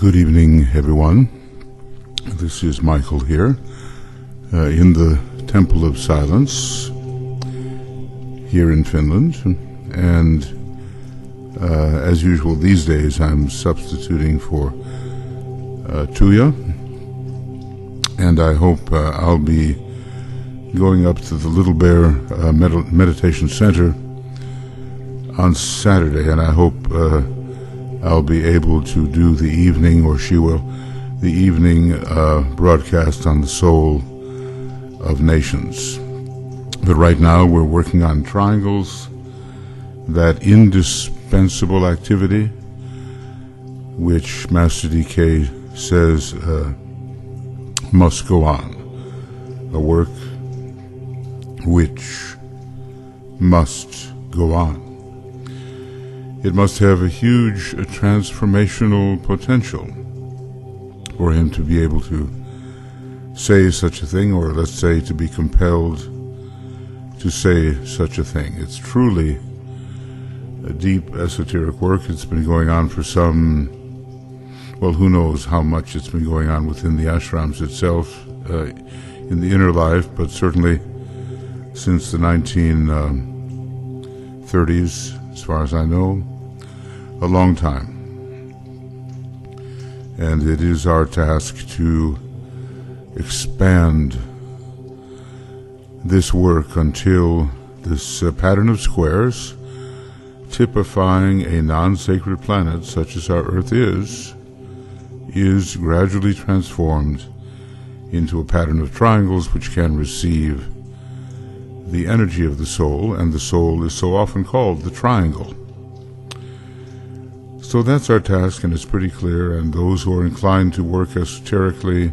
Good evening, everyone. This is Michael here in the Temple of Silence here in Finland. And as usual these days, I'm substituting for Tuija. And I hope I'll be going up to the Little Bear Meditation Center on Saturday, and I hope I'll be able to do the evening, or she will, the evening broadcast on the Soul of Nations. But right now we're working on triangles, that indispensable activity which Master DK says must go on, a work which must go on. It must have a huge transformational potential for him to be able to say such a thing, or let's say to be compelled to say such a thing. It's truly a deep esoteric work. It's been going on for well, who knows how much it's been going on within the ashrams itself, in the inner life, but certainly since the 1930s, as far as I know, a long time. And it is our task to expand this work until this pattern of squares, typifying a non-sacred planet such as our Earth is gradually transformed into a pattern of triangles which can receive the energy of the soul, and the soul is so often called the triangle. So that's our task, and it's pretty clear, and those who are inclined to work esoterically,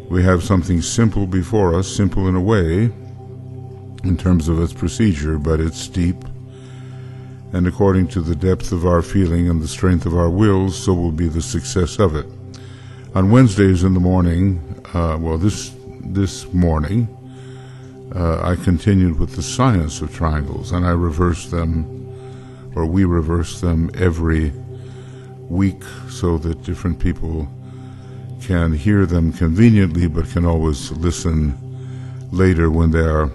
we have something simple before us, simple in a way, in terms of its procedure, but it's deep, and according to the depth of our feeling and the strength of our wills, so will be the success of it. On Wednesdays in the morning, this morning, I continued with the science of triangles, and I reversed them, or we reverse them every week so that different people can hear them conveniently, but can always listen later when they are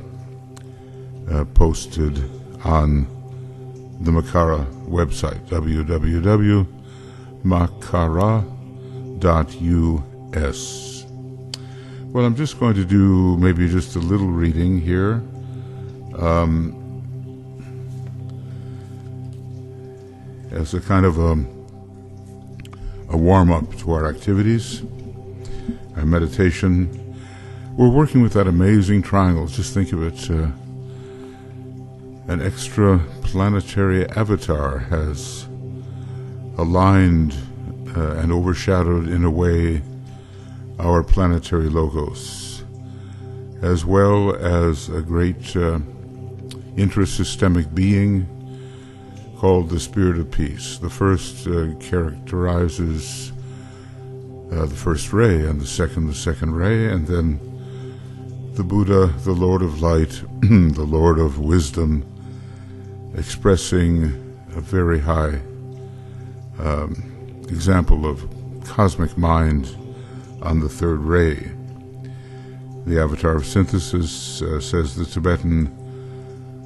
posted on the Makara website, www.makara.us. Well, I'm just going to do maybe just a little reading here. As a kind of a warm-up to our activities, our meditation. We're working with that amazing triangle. Just think of it. An extra-planetary avatar has aligned and overshadowed, in a way, our planetary logos, as well as a great intrasystemic being called the Spirit of Peace. The first characterizes the first ray, and the second ray, and then the Buddha, the Lord of Light, the Lord of Wisdom, expressing a very high example of cosmic mind on the third ray. The Avatar of Synthesis says the Tibetan,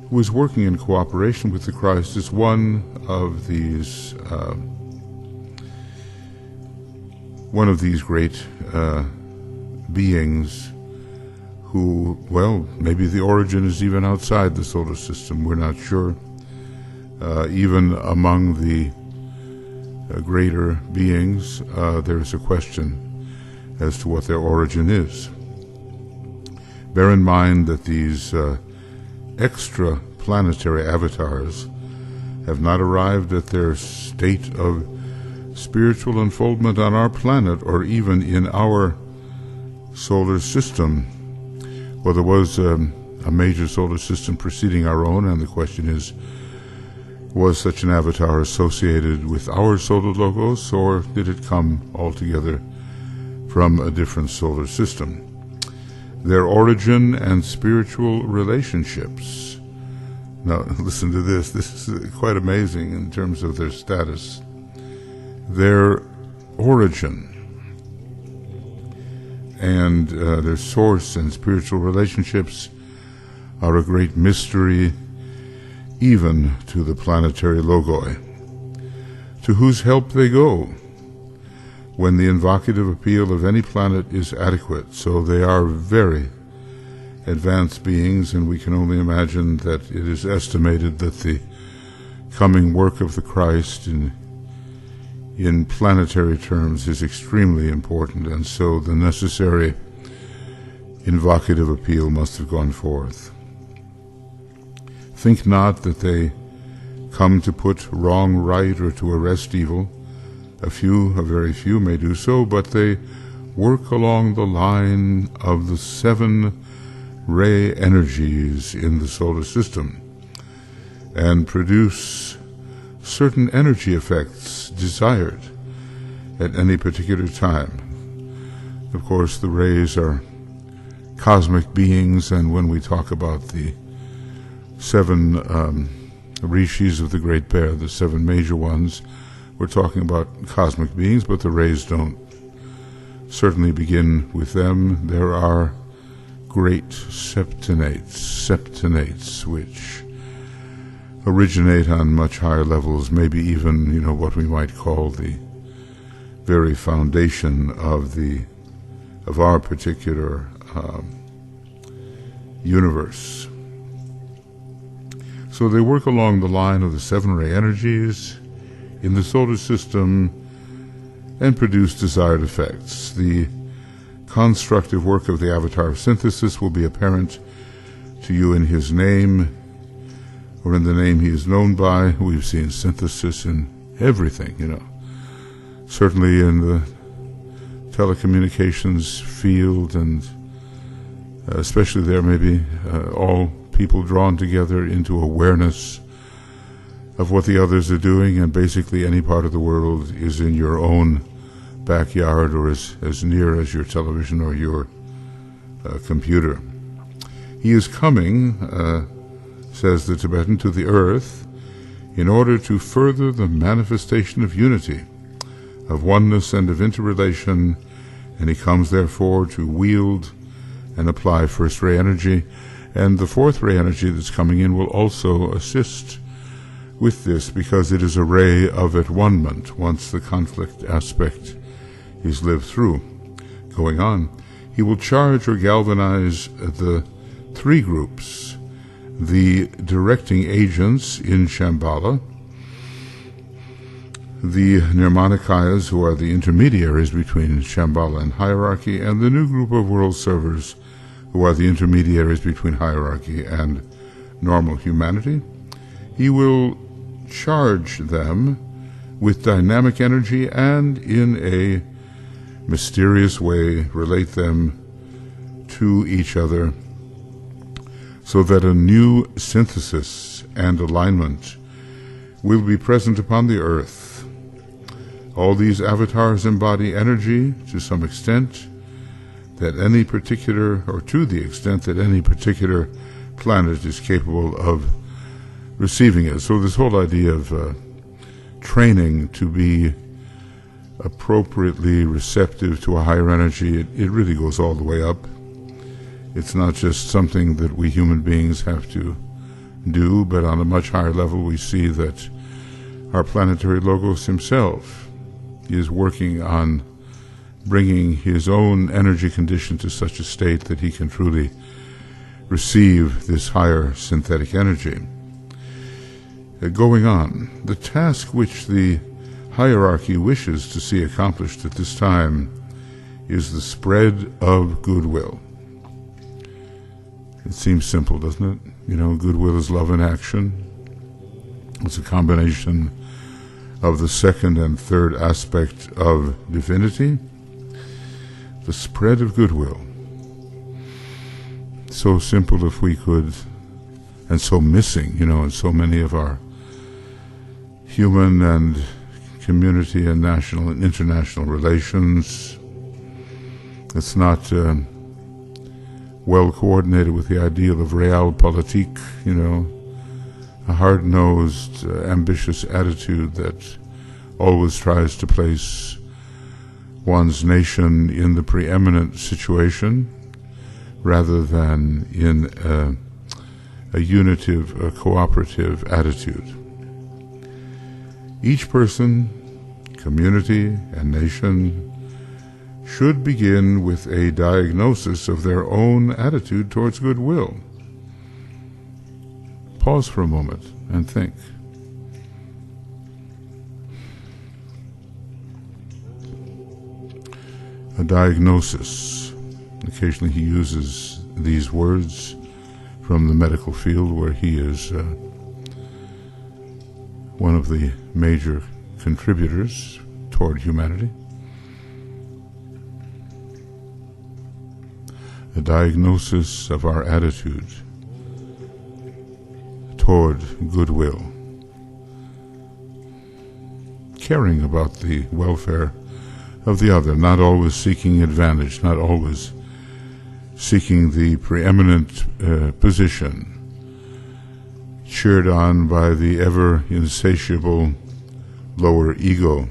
who is working in cooperation with the Christ, is one of these great beings who, well, maybe the origin is even outside the solar system. We're not sure. Even among the greater beings, there's a question as to what their origin is. Bear in mind that these extra-planetary avatars have not arrived at their state of spiritual unfoldment on our planet, or even in our solar system. Well, there was a major solar system preceding our own, and the question is, was such an avatar associated with our solar logos, or did it come altogether from a different solar system? Their origin and spiritual relationships. Now, listen to this. This is quite amazing in terms of their status. Their origin and their source and spiritual relationships are a great mystery even to the planetary logoi, to whose help they go when the invocative appeal of any planet is adequate. So they are very advanced beings, and we can only imagine that it is estimated that the coming work of the Christ in planetary terms is extremely important, and so the necessary invocative appeal must have gone forth. Think not that they come to put wrong right or to arrest evil. A very few may do so, but they work along the line of the 7 ray energies in the solar system and produce certain energy effects desired at any particular time. Of course, the rays are cosmic beings, and when we talk about the 7 rishis of the Great Bear, the 7 major ones, we're talking about cosmic beings, but the rays don't certainly begin with them. There are great septonates, which originate on much higher levels, maybe even, what we might call the very foundation of our particular universe. So they work along the line of the 7 ray energies in the solar system and produce desired effects. The constructive work of the avatar of synthesis will be apparent to you in his name, or in the name he is known by. We've seen synthesis in everything, certainly in the telecommunications field, and especially there maybe all people drawn together into awareness of what the others are doing, and basically any part of the world is in your own backyard or as near as your television or your computer. He is coming, says the Tibetan, to the earth in order to further the manifestation of unity, of oneness and of interrelation, and he comes therefore to wield and apply first ray energy, and the fourth ray energy that's coming in will also assist with this, because it is a ray of at-one-ment once the conflict aspect is lived through. Going on, he will charge or galvanize the 3 groups: the directing agents in Shambhala, the Nirmanakayas, who are the intermediaries between Shambhala and hierarchy, and the new group of world servers, who are the intermediaries between hierarchy and normal humanity. He will charge them with dynamic energy and in a mysterious way relate them to each other, so that a new synthesis and alignment will be present upon the earth. All these avatars embody energy to some extent, that any particular, or to the extent that any particular planet is capable of receiving it. So this whole idea of training to be appropriately receptive to a higher energy, it really goes all the way up. It's not just something that we human beings have to do, but on a much higher level we see that our planetary Logos himself is working on bringing his own energy condition to such a state that he can truly receive this higher synthetic energy. Going on, the task which the hierarchy wishes to see accomplished at this time is the spread of goodwill. It seems simple, doesn't it? Goodwill is love in action. It's a combination of the second and third aspect of divinity. The spread of goodwill. So simple if we could, and so missing, in so many of our human and community and national and international relations. It's not well coordinated with the ideal of realpolitik, a hard-nosed, ambitious attitude that always tries to place one's nation in the preeminent situation rather than in a unitive, a cooperative attitude. Each person, community, and nation should begin with a diagnosis of their own attitude towards goodwill. Pause for a moment and think. A diagnosis. Occasionally he uses these words from the medical field, where he is one of the major contributors toward humanity. A diagnosis of our attitude toward goodwill, caring about the welfare of the other, not always seeking advantage, not always seeking the preeminent position, cheered on by the ever insatiable lower ego.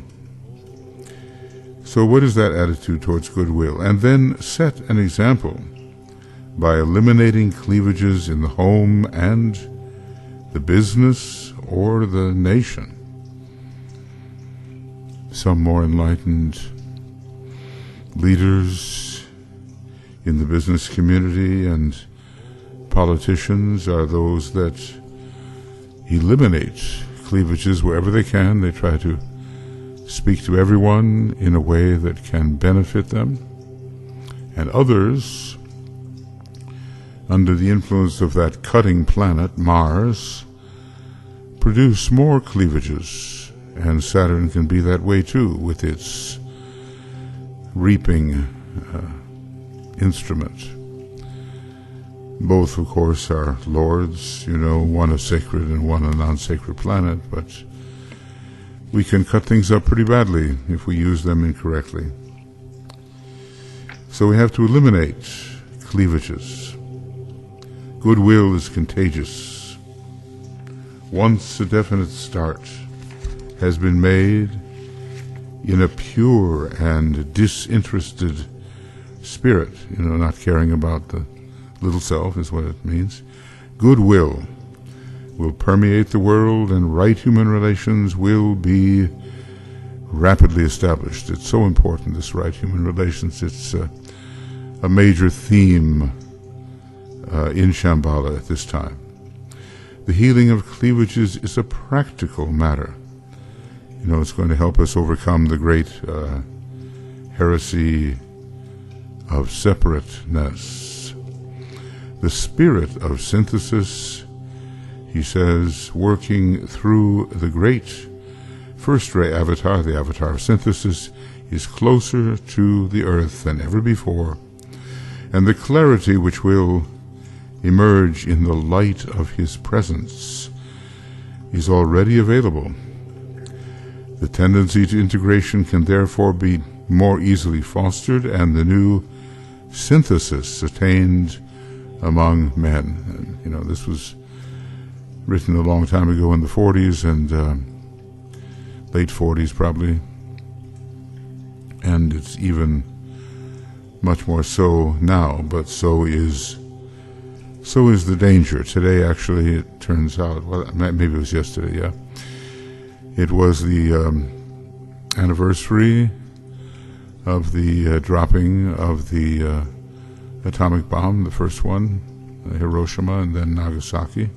So what is that attitude towards goodwill? And then set an example by eliminating cleavages in the home and the business or the nation. Some more enlightened leaders in the business community and politicians are those that eliminate cleavages wherever they can. They try to speak to everyone in a way that can benefit them. And others, under the influence of that cutting planet, Mars, produce more cleavages. And Saturn can be that way too, with its reaping instrument. Both, of course, are lords, one a sacred and one a non-sacred planet, but we can cut things up pretty badly if we use them incorrectly. So we have to eliminate cleavages. Goodwill is contagious. Once a definite start has been made in a pure and disinterested spirit, not caring about the little self is what it means, goodwill will permeate the world, and right human relations will be rapidly established. It's so important, this right human relations. It's a major theme in Shambhala at this time. The healing of cleavages is a practical matter. It's going to help us overcome the great heresy of separateness. The spirit of synthesis, he says, working through the great first-ray avatar, the avatar of synthesis, is closer to the earth than ever before, and the clarity which will emerge in the light of his presence is already available. The tendency to integration can therefore be more easily fostered, and the new synthesis attained among men. And, this was written a long time ago in the 40s and late 40s probably, and it's even much more so now, but so is the danger. Today, actually, it turns out, well, maybe it was yesterday, yeah. It was the anniversary of the dropping of the atomic bomb, the first one, Hiroshima and then Nagasaki.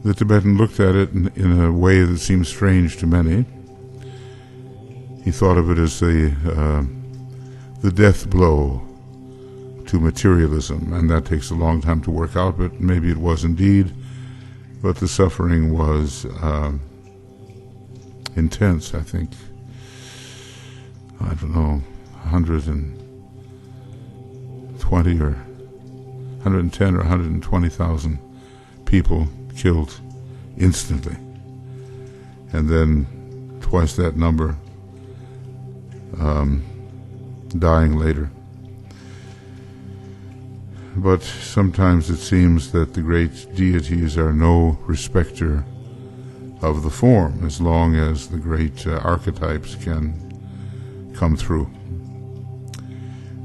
The Tibetan looked at it in a way that seemed strange to many. He thought of it as the death blow to materialism, and that takes a long time to work out, but maybe it was indeed. But the suffering was intense, I think. I don't know, 120 or 110 or 120,000 people killed instantly, and then twice that number dying later. But sometimes it seems that the great deities are no respecter of the form, as long as the great archetypes can come through.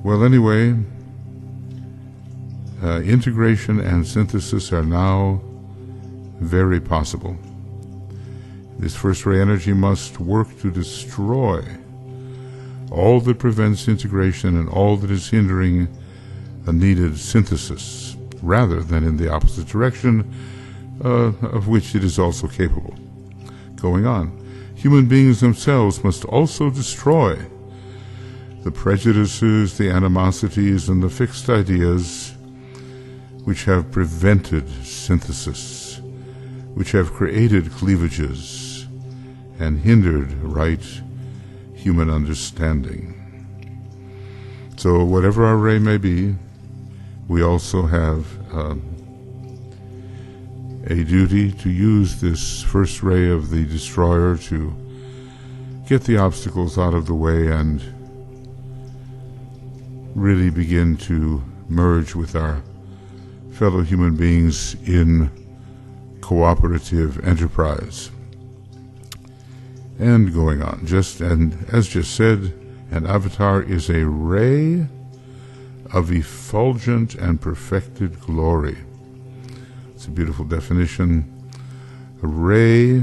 Well, anyway, integration and synthesis are now very possible. This first ray energy must work to destroy all that prevents integration and all that is hindering a needed synthesis, rather than in the opposite direction, of which it is also capable. Going on, human beings themselves must also destroy the prejudices, the animosities, and the fixed ideas which have prevented synthesis, which have created cleavages and hindered right human understanding. So whatever our ray may be, we also have a duty to use this first ray of the destroyer to get the obstacles out of the way and really begin to merge with our fellow human beings in cooperative enterprise. And going on, as just said, an avatar is a ray of effulgent and perfected glory. It's a beautiful definition. A ray,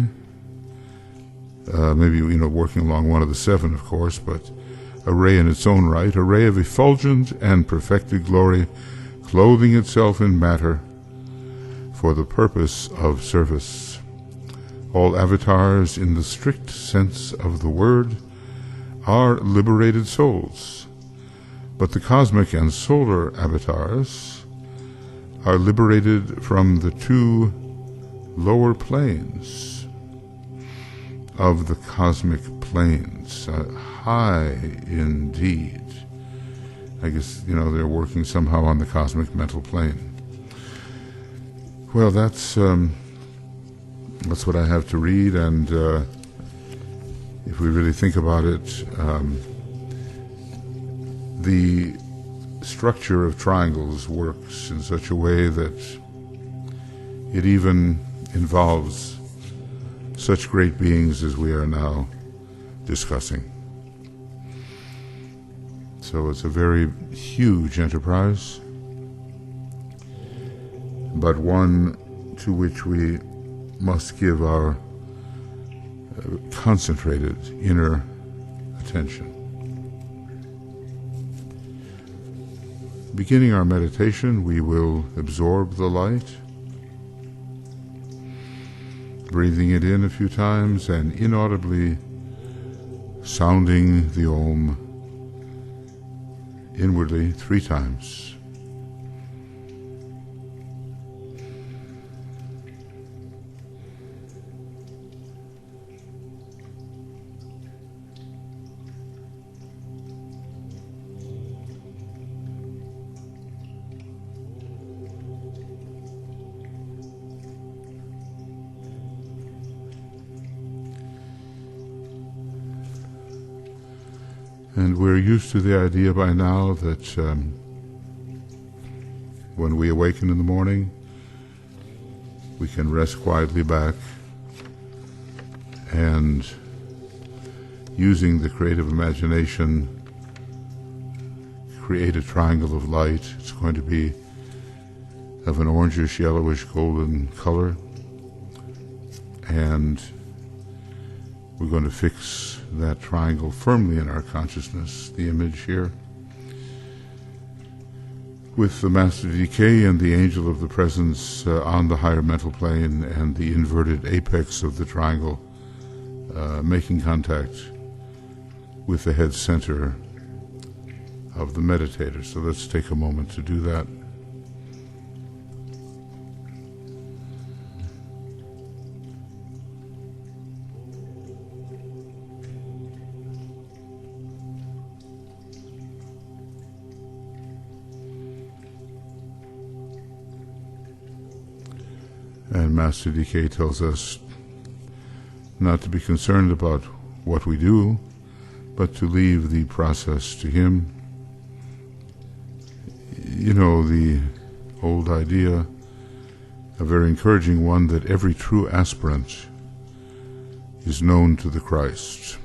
maybe, working along one of the seven, of course, but a ray in its own right, a ray of effulgent and perfected glory, clothing itself in matter for the purpose of service. All avatars, in the strict sense of the word, are liberated souls, but the cosmic and solar avatars are liberated from the two lower planes of the cosmic planes. High indeed. I guess, they're working somehow on the cosmic mental plane. Well, that's what I have to read, and if we really think about it, the structure of triangles works in such a way that it even involves such great beings as we are now discussing. So it's a very huge enterprise, but one to which we must give our concentrated inner attention. Beginning our meditation, we will absorb the light, breathing it in a few times and inaudibly sounding the Om inwardly 3 times. And we're used to the idea by now that when we awaken in the morning, we can rest quietly back and, using the creative imagination, create a triangle of light. It's going to be of an orangish, yellowish, golden color, and we're going to fix that triangle firmly in our consciousness, the image here, with the Master DK and the Angel of the Presence on the higher mental plane and the inverted apex of the triangle making contact with the head center of the meditator. So let's take a moment to do that. And Master DK tells us not to be concerned about what we do, but to leave the process to him. The old idea, a very encouraging one, that every true aspirant is known to the Christ.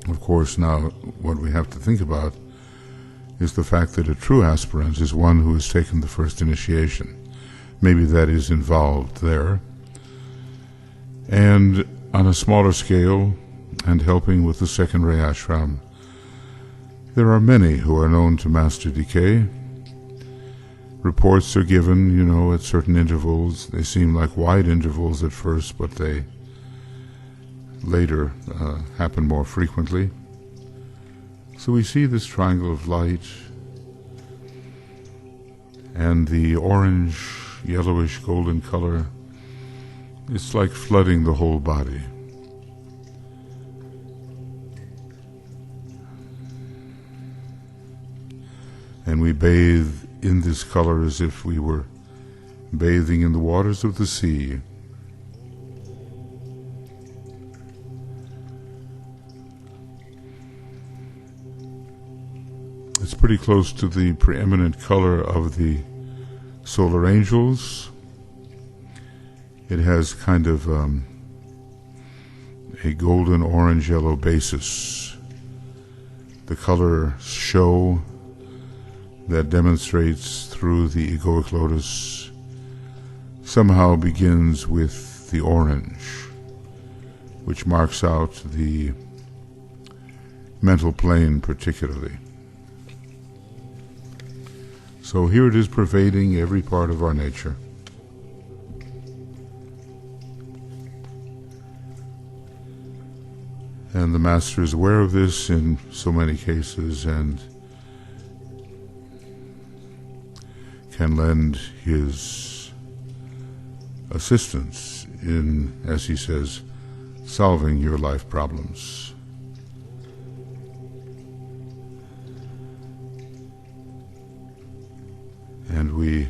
Of course, now what we have to think about is the fact that a true aspirant is one who has taken the first initiation. Maybe that is involved there. And on a smaller scale, and helping with the second ray ashram, there are many who are known to master decay. Reports are given, at certain intervals. They seem like wide intervals at first, but they later happen more frequently. So we see this triangle of light, and the orange, yellowish, golden color, it's like flooding the whole body. And we bathe in this color as if we were bathing in the waters of the sea. It's pretty close to the preeminent color of the solar angels. It has kind of a golden orange yellow basis. The color show that demonstrates through the egoic lotus somehow begins with the orange, which marks out the mental plane particularly. So here it is, pervading every part of our nature. And the Master is aware of this in so many cases and can lend his assistance in, as he says, solving your life problems. And we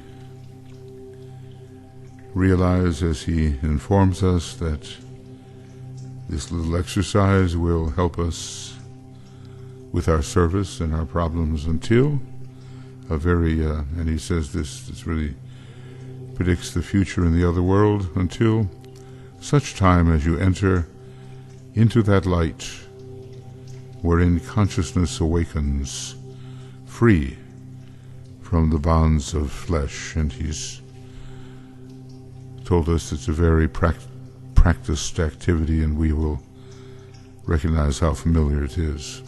realize, as he informs us, that this little exercise will help us with our service and our problems until a very, and he says this really predicts the future in the other world, until such time as you enter into that light wherein consciousness awakens free from the bonds of flesh. And he's told us it's a very practiced activity, and we will recognize how familiar it is.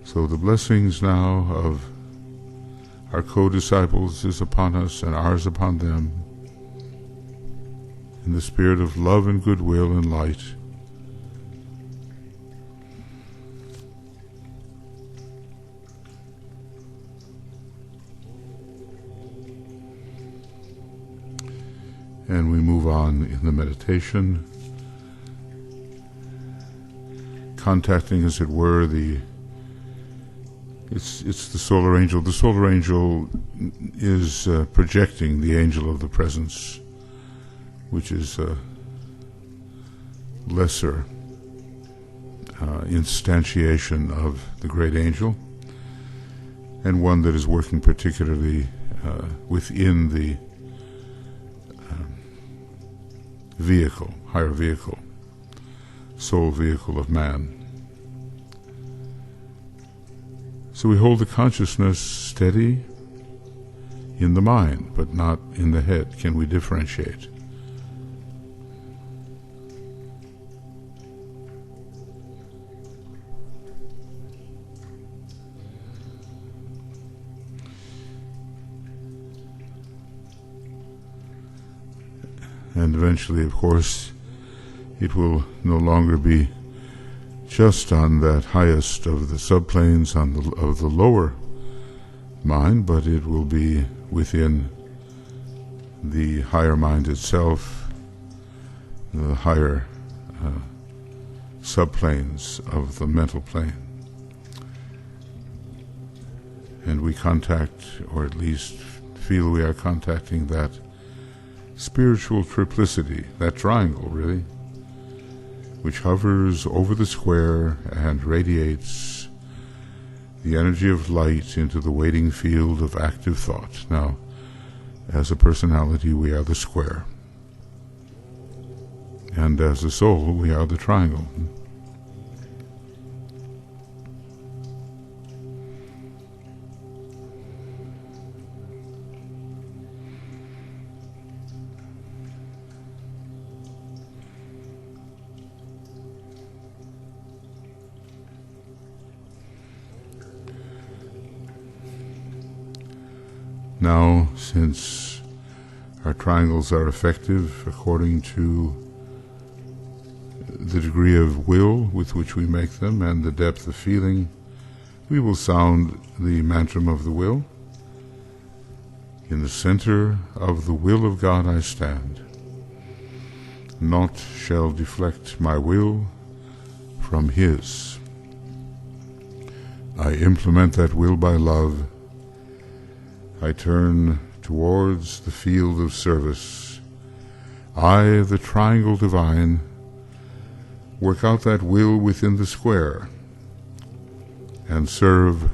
So the blessings now of our co-disciples is upon us and ours upon them, in the spirit of love and goodwill and light. And we move on in the meditation, contacting, as it were, it's the solar angel. The solar angel is projecting the angel of the presence, which is a lesser instantiation of the great angel, and one that is working particularly within the vehicle, higher vehicle, soul vehicle of man. So we hold the consciousness steady in the mind, but not in the head. Can we differentiate? And eventually, of course, it will no longer be just on that highest of the subplanes of the lower mind, but it will be within the higher mind itself, the higher subplanes of the mental plane. And we contact, or at least feel we are contacting, that spiritual triplicity, that triangle really, which hovers over the square and radiates the energy of light into the waiting field of active thought. Now, as a personality, we are the square, and as a soul, we are the triangle. Now, since our triangles are effective according to the degree of will with which we make them and the depth of feeling, we will sound the mantra of the will. In the center of the will of God I stand. Naught shall deflect my will from His. I implement that will by love. I turn towards the field of service. I, the triangle divine, work out that will within the square and serve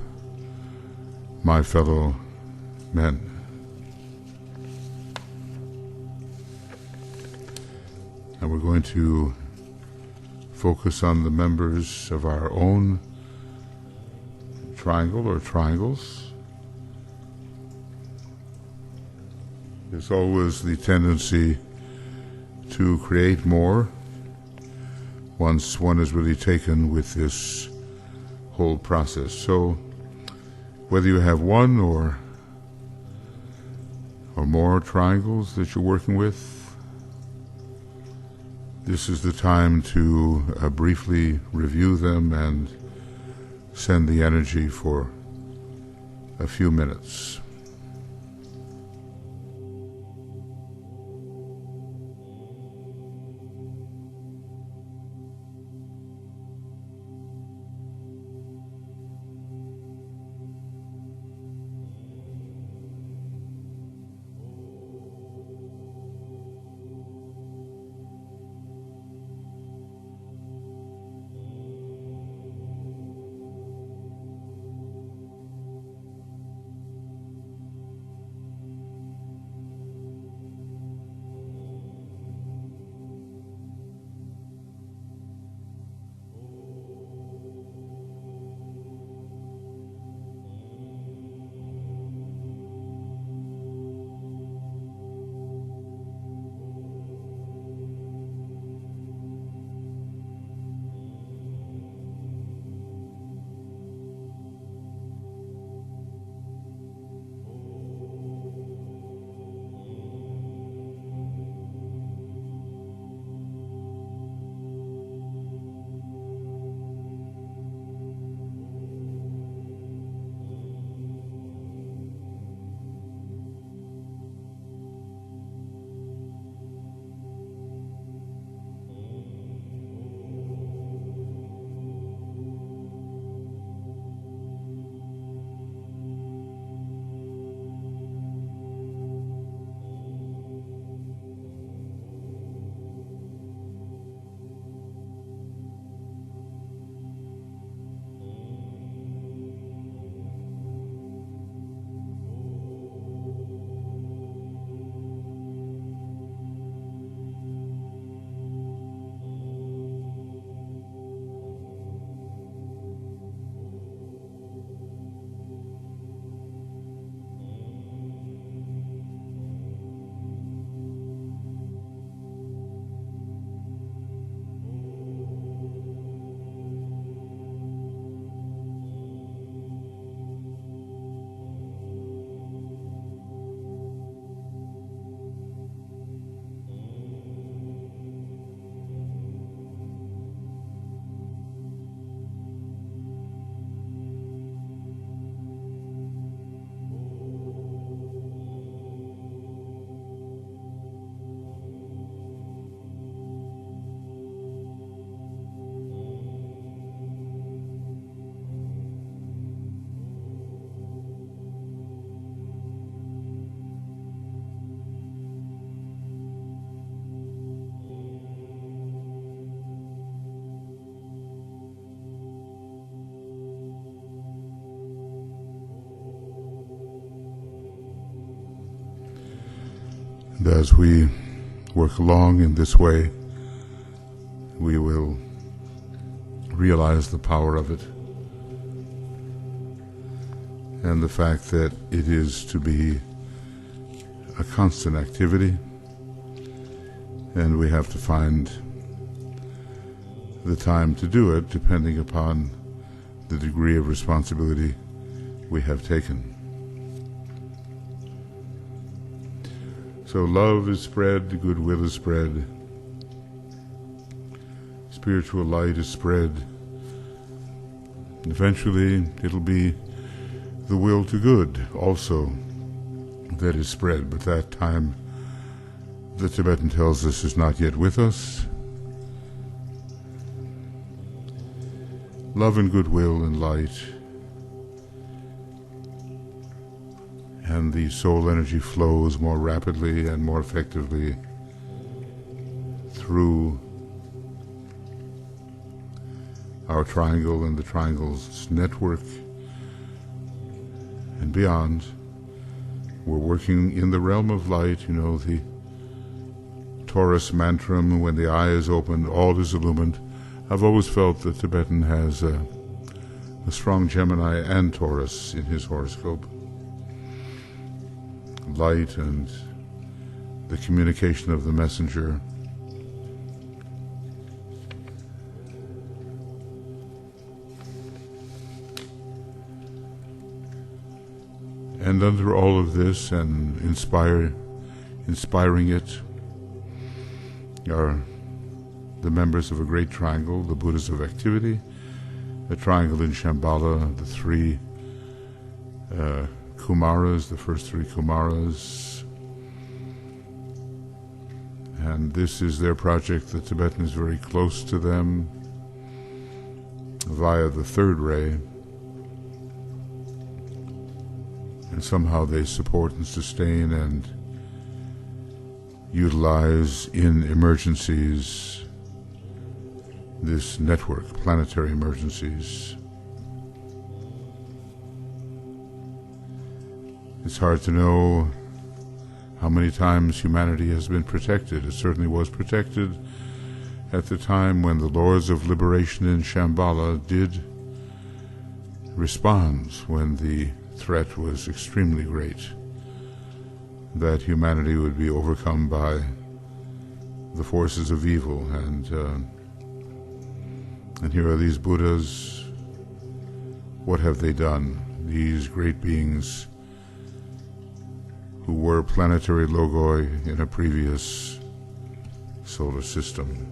my fellow men. And we're going to focus on the members of our own triangle or triangles. There's always the tendency to create more once one is really taken with this whole process. So whether you have one or more triangles that you're working with, this is the time to briefly review them and send the energy for a few minutes. And as we work along in this way, we will realize the power of it and the fact that it is to be a constant activity, and we have to find the time to do it depending upon the degree of responsibility we have taken. So love is spread, goodwill is spread, spiritual light is spread. Eventually it'll be the will to good also that is spread, but that time, the Tibetan tells us, is not yet with us. Love and goodwill and light, and the soul energy flows more rapidly and more effectively through our triangle and the triangle's network and beyond. We're working in the realm of light, you know, the Taurus mantram, when the eye is opened, all is illumined. I've always felt that Tibetan has a strong Gemini and Taurus in his horoscope. Light and the communication of the messenger. And under all of this and inspiring it are the members of a great triangle, the Buddhas of activity, a triangle in Shambhala, the three Kumaras, the first three Kumaras. And this is their project. The Tibetan is very close to them via the third ray. And somehow they support and sustain and utilize in emergencies this network, planetary emergencies. It's hard to know how many times humanity has been protected. It certainly was protected at the time when the Lords of Liberation in Shambhala did respond when the threat was extremely great, that humanity would be overcome by the forces of evil. And here are these Buddhas. What have they done? These great beings who were planetary logoi in a previous solar system.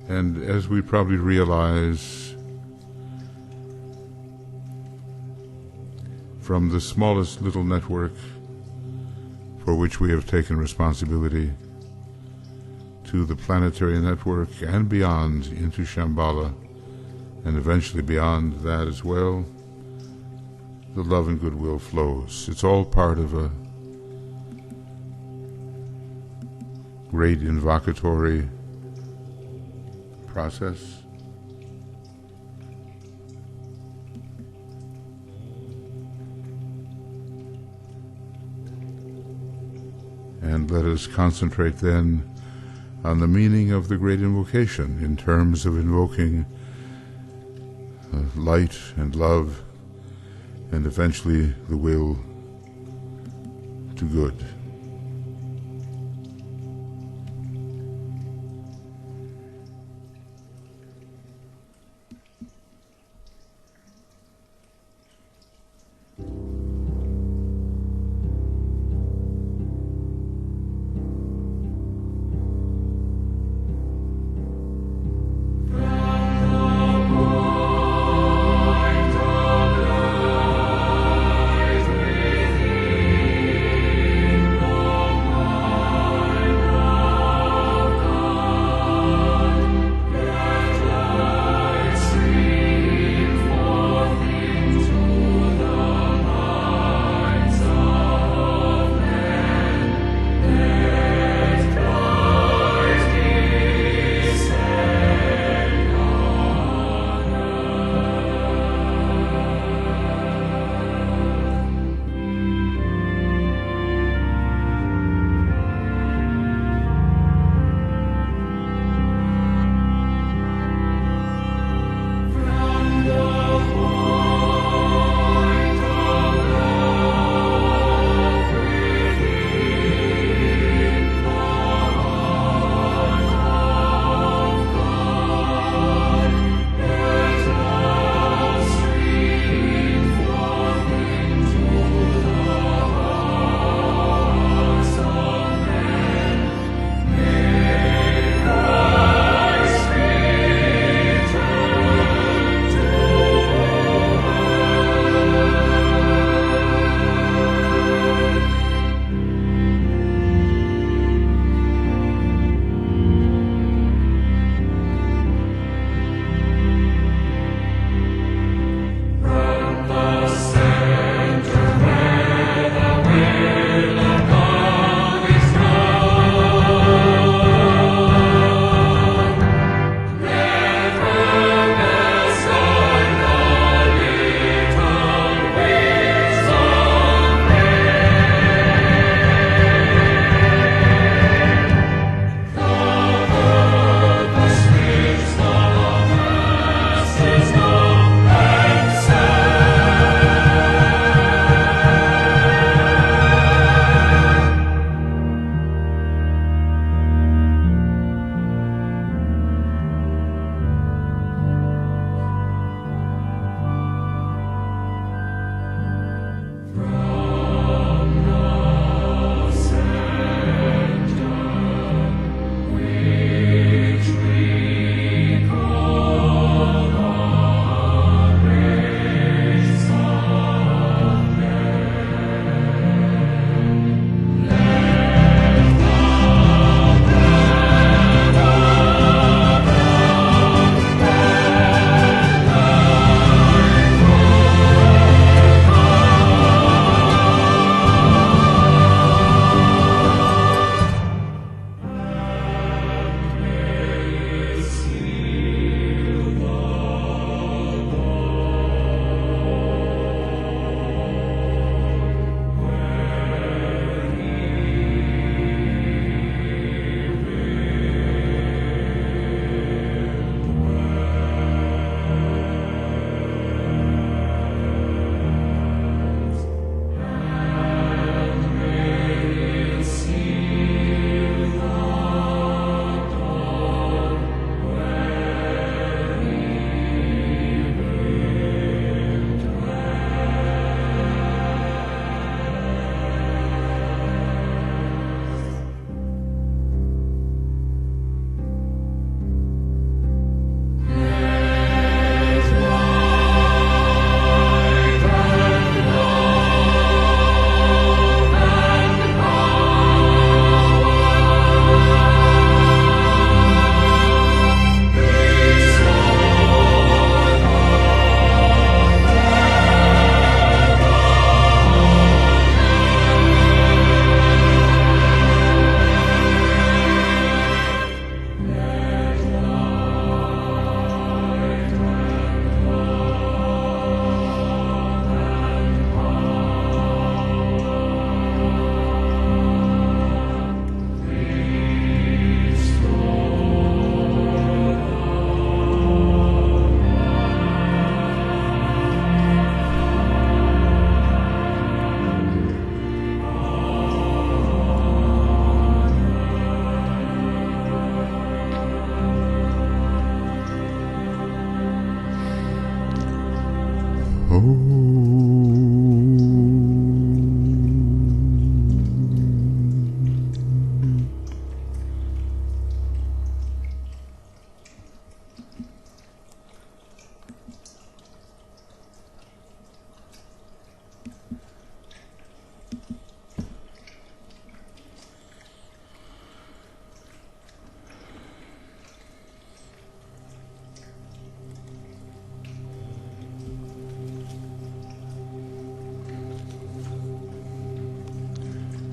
And as we probably realize, from the smallest little network for which we have taken responsibility to the planetary network and beyond into Shambhala, and eventually beyond that as well, the love and goodwill flows. It's all part of a great invocatory process. And let us concentrate then on the meaning of the great invocation in terms of invoking light and love and eventually the will to good.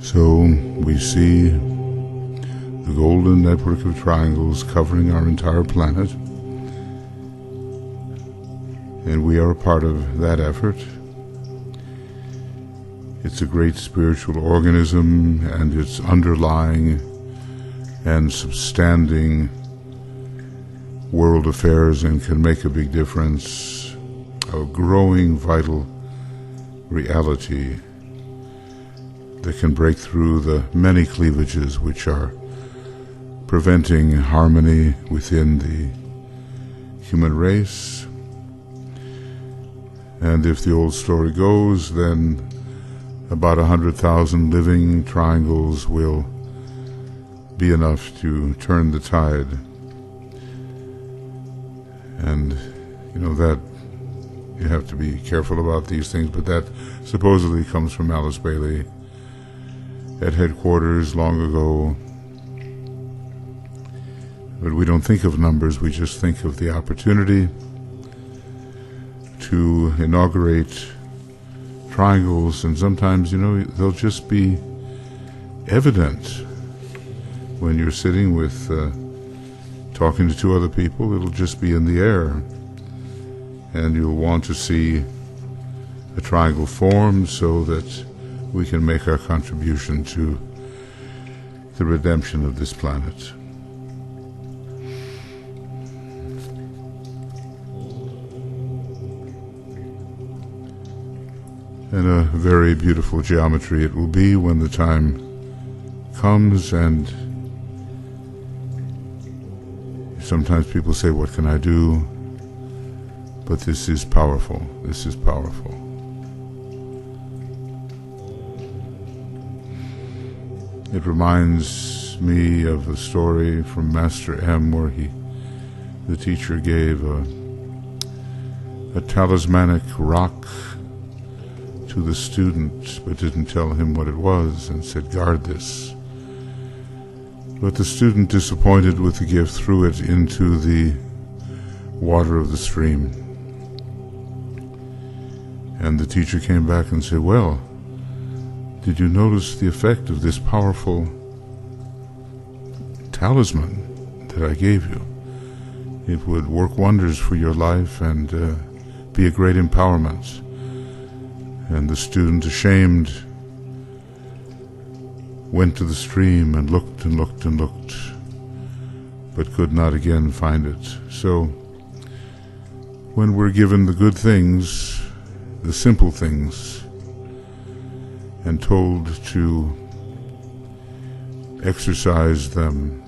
So we see the golden network of triangles covering our entire planet, and we are a part of that effort. It's a great spiritual organism, and it's underlying and substanding world affairs and can make a big difference, a growing vital reality that can break through the many cleavages which are preventing harmony within the human race. And if the old story goes, then about 100,000 living triangles will be enough to turn the tide. And you know that you have to be careful about these things, but that supposedly comes from Alice Bailey at headquarters long ago. But we don't think of numbers, we just think of the opportunity to inaugurate triangles, and sometimes, you know, they'll just be evident when you're sitting with talking to two other people. It'll just be in the air, and you'll want to see a triangle formed so that we can make our contribution to the redemption of this planet. And a very beautiful geometry it will be when the time comes. And sometimes people say, what can I do? But this is powerful. This is powerful. It reminds me of a story from Master M where the teacher gave a talismanic rock to the student, but didn't tell him what it was, and said, guard this. But the student, disappointed with the gift, threw it into the water of the stream. And the teacher came back and said, well, did you notice the effect of this powerful talisman that I gave you? It would work wonders for your life and be a great empowerment. And the student, ashamed, went to the stream and looked and looked and looked, but could not again find it. So when we're given the good things, the simple things, and told to exercise them,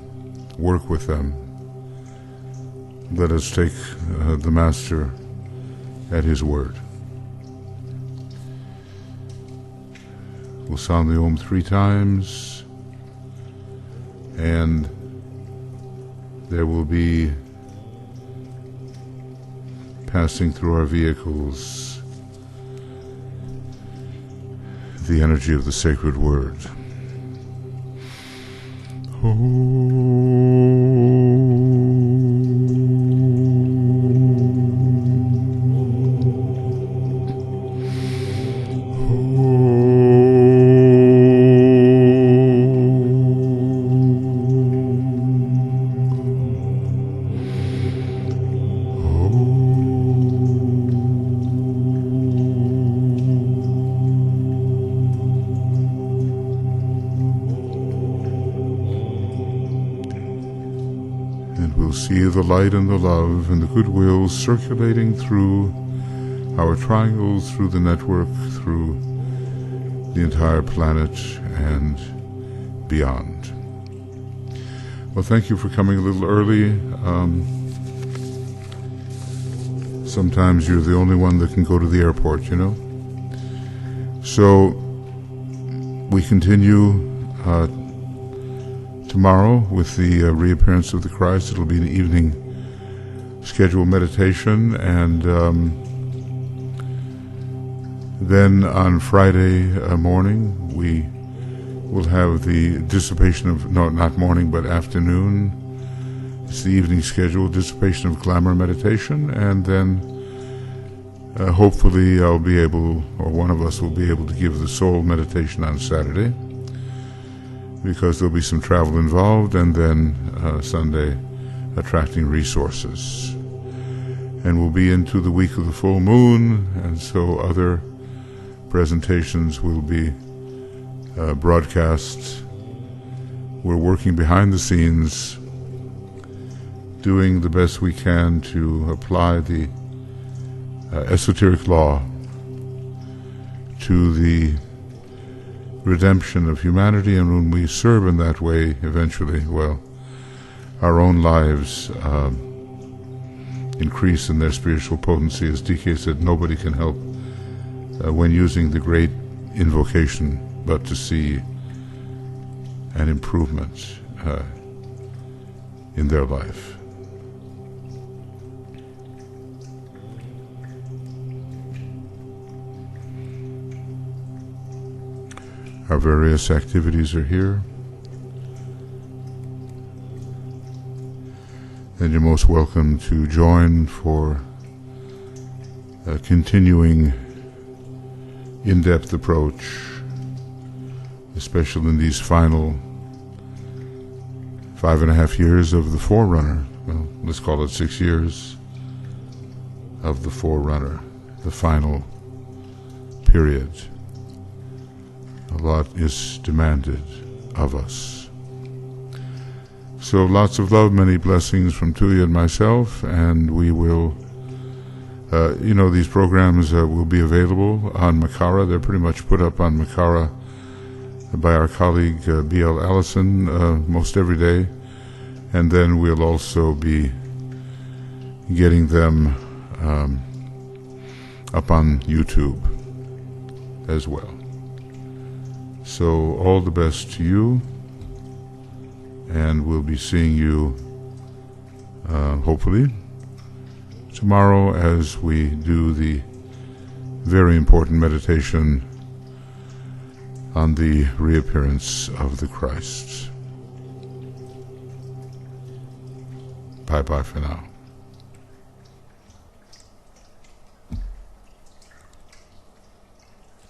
work with them, let us take the Master at his word. We'll sound the Om 3 times, and there will be, passing through our vehicles, the energy of the sacred word. See the light and the love and the goodwill circulating through our triangles, through the network, through the entire planet and beyond. Well, thank you for coming a little early. Sometimes you're the only one that can go to the airport, you know. So we continue tomorrow with the reappearance of the Christ. It'll be an evening scheduled meditation, and then on Friday morning we will have the dissipation of, no, not morning, but afternoon. It's the evening schedule, dissipation of glamour meditation, and then hopefully I'll be able, or one of us will be able to give the soul meditation on Saturday, because there'll be some travel involved, and then Sunday, attracting resources. And we'll be into the week of the full moon, and so other presentations will be broadcast. We're working behind the scenes, doing the best we can to apply the esoteric law to the redemption of humanity, and when we serve in that way, eventually, well, our own lives increase in their spiritual potency. As DK said, nobody can help when using the great invocation but to see an improvement in their life. Our various activities are here, and you're most welcome to join for a continuing in-depth approach, especially in these final 5.5 years of the Forerunner. Well, let's call it 6 years of the Forerunner, the final period. A lot is demanded of us. So lots of love, many blessings from Tuya and myself, and we will, these programs will be available on Makara. They're pretty much put up on Makara by our colleague B.L. Allison most every day, and then we'll also be getting them up on YouTube as well. So all the best to you, and we'll be seeing you hopefully tomorrow as we do the very important meditation on the reappearance of the Christ. Bye-bye for now.